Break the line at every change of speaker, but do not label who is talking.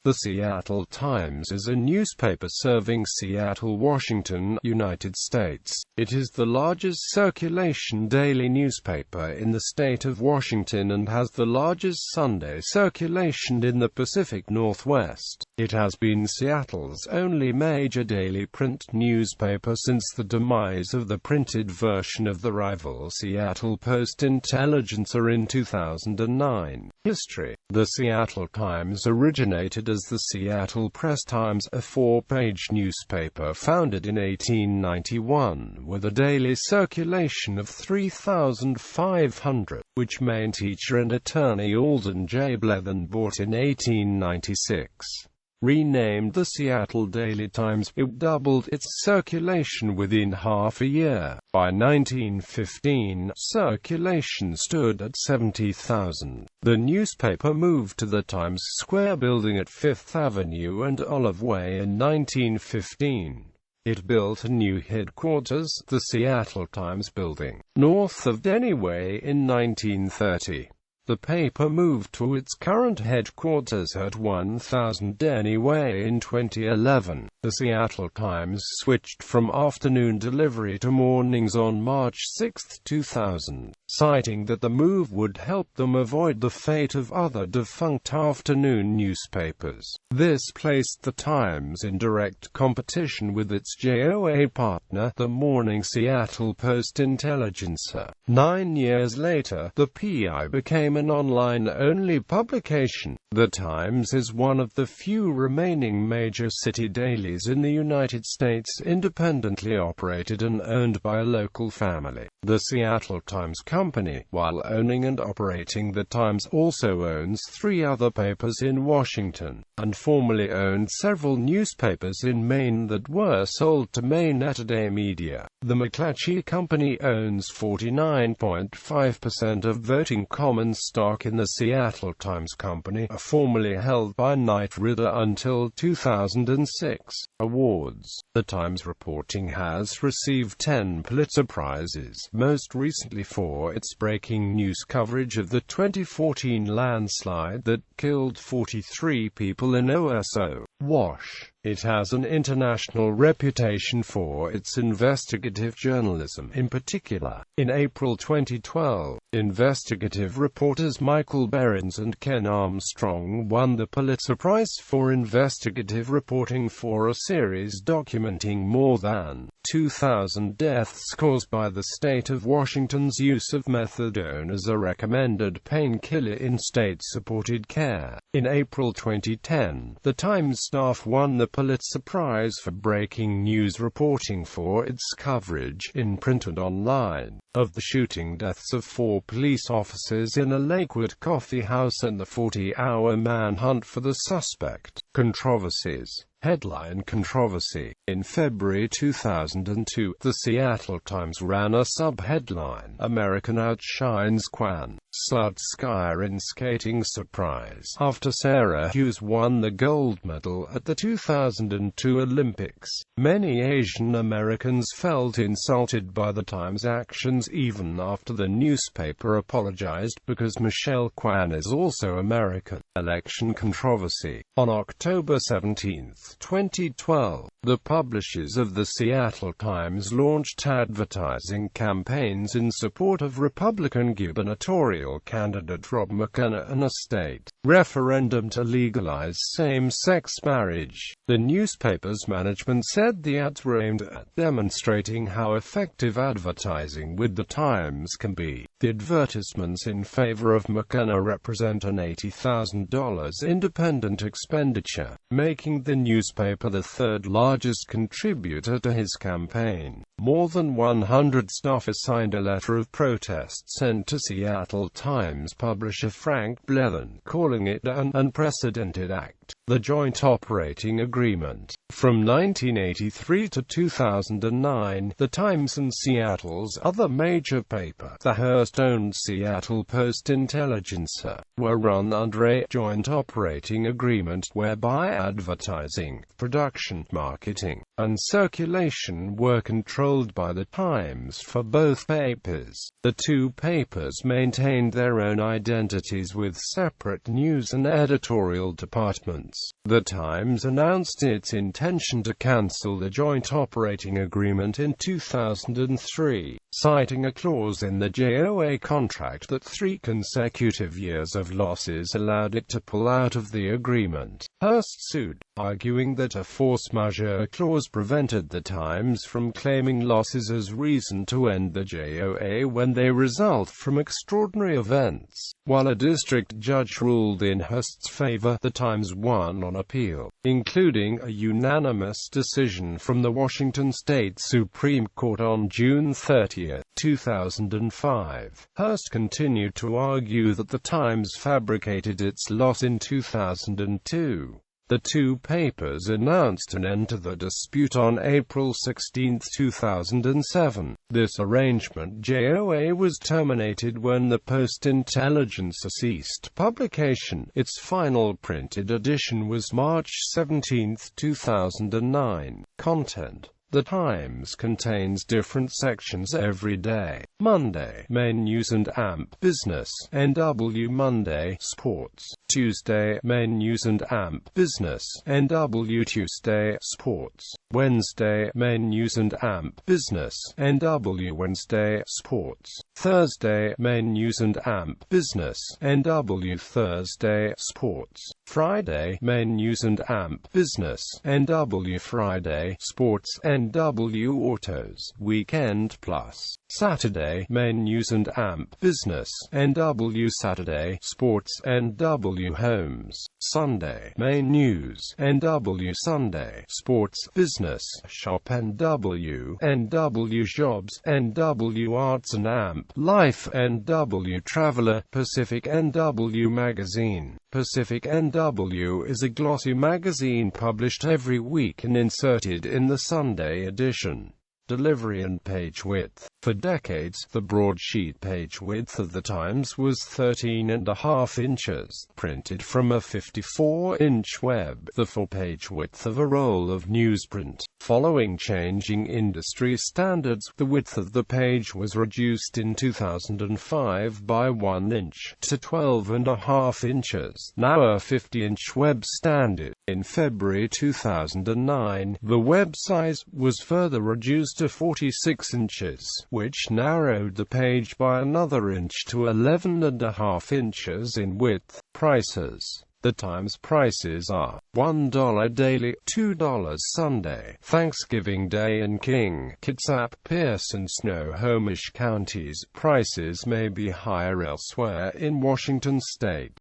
The Seattle Times is a newspaper serving Seattle, Washington, United States. It is the largest circulation daily newspaper in the state of Washington and has the largest Sunday circulation in the Pacific Northwest. It has been Seattle's only major daily print newspaper since the demise of the printed version of the rival Seattle Post-Intelligencer in 2009. History. The Seattle Times originated as the Seattle Press-Times, a four-page newspaper founded in 1891, with a daily circulation of 3,500, which main teacher and attorney Alden J. Blevin bought in 1896. Renamed the Seattle Daily Times, it doubled its circulation within half a year. By 1915, circulation stood at 70,000. The newspaper moved to the Times Square building at Fifth Avenue and Olive Way in 1915. It built a new headquarters, the Seattle Times Building, north of Denny Way in 1930. The paper moved to its current headquarters at 1000 Denny Way in 2011. The Seattle Times switched from afternoon delivery to mornings on March 6, 2000, citing that the move would help them avoid the fate of other defunct afternoon newspapers. This placed the Times in direct competition with its JOA partner, the morning Seattle Post-Intelligencer. 9 years later, the PI became an online-only publication. The Times is one of the few remaining major city dailies in the United States independently operated and owned by a local family. The Seattle Times Company, while owning and operating the Times, also owns 3 other papers in Washington, and formerly owned several newspapers in Maine that were sold to Maine Today Media. The McClatchy Company owns 49.5% of voting common stock in the Seattle Times Company, formerly held by Knight Ridder until 2006. Awards. The Times reporting has received 10 Pulitzer Prizes, most recently for its breaking news coverage of the 2014 landslide that killed 43 people in Oso, Wash. It has an international reputation for its investigative journalism, in particular. In April 2012, investigative reporters Michael Behrens and Ken Armstrong won the Pulitzer Prize for investigative reporting for a series documenting more than 2,000 deaths caused by the state of Washington's use of methadone as a recommended painkiller in state-supported care. In April 2010, the Times staff won the Pulitzer Prize for breaking news reporting for its coverage, in print and online, of the shooting deaths of 4 police officers in a Lakewood coffee house and the 40-hour manhunt for the suspect. Controversies. Headline controversy. In February 2002, the Seattle Times ran a sub-headline, "American Outshines Kwan, Slut Skier in Skating Surprise," after Sarah Hughes won the gold medal at the 2002 Olympics. Many Asian Americans felt insulted by the Times' actions even after the newspaper apologized because Michelle Kwan is also American. Election controversy. On October 17, 2012, the publishers of the Seattle Times launched advertising campaigns in support of Republican gubernatorial candidate Rob McKenna and a state referendum to legalize same-sex marriage. The newspaper's management said the ads were aimed at demonstrating how effective advertising with the Times can be. The advertisements in favor of McKenna represent an $80,000 independent expenditure, making the newspaper the third largest contributor to his campaign. More than 100 staffers signed a letter of protest sent to Seattle Times publisher Frank Blevin, calling it an unprecedented act. The Joint Operating Agreement. From 1983 to 2009, the Times and Seattle's other major paper, the Hearst-owned Seattle Post-Intelligencer, were run under a joint operating agreement whereby advertising, production, marketing, and circulation were controlled controlled by the Times for both papers. The two papers maintained their own identities with separate news and editorial departments. The Times announced its intention to cancel the joint operating agreement in 2003, citing a clause in the JOA contract that 3 consecutive years of losses allowed it to pull out of the agreement. Hearst sued, arguing that a force majeure clause prevented the Times from claiming losses as reason to end the JOA when they result from extraordinary events. While a district judge ruled in Hearst's favor, the Times won on appeal, including a unanimous decision from the Washington State Supreme Court on June 30, 2005. Hearst continued to argue that the Times fabricated its loss in 2002. The two papers announced an end to the dispute on April 16, 2007. This arrangement JOA was terminated when the Post-Intelligencer ceased publication. Its final printed edition was March 17, 2009. Content: The Times contains different sections every day. Monday, Main News and AMP Business, NW. Monday, Sports. Tuesday, Main News and AMP Business, NW. Tuesday, Sports. Wednesday, Main News and AMP Business, NW. Wednesday, Sports. Thursday, Main News and AMP Business, NW. Thursday, Sports. Friday, Main News and AMP Business, NW. Friday, Sports, NW. Autos, Weekend Plus. Saturday, Main News and AMP Business, NW. Saturday, Sports, NW. Homes. Sunday, Main News, NW. Sunday, Sports, Business, Shop, NW. NW. Jobs, NW. Arts and AMP Life, NW. Traveler, Pacific NW. Magazine. Pacific NW is a glossy magazine published every week and inserted in the Sunday edition. Delivery and page width. For decades, the broadsheet page width of the Times was 13.5 inches, printed from a 54-inch web, the full-page width of a roll of newsprint. Following changing industry standards, the width of the page was reduced in 2005 by 1 inch to 12.5 inches, now a 50-inch web standard. In February 2009, the web size was further reduced to 46 inches, which narrowed the page by another inch to 11.5 inches in width. Prices. The Times prices are $1 daily, $2 Sunday, Thanksgiving Day and King, Kitsap, Pierce and Snohomish counties. Prices may be higher elsewhere in Washington state.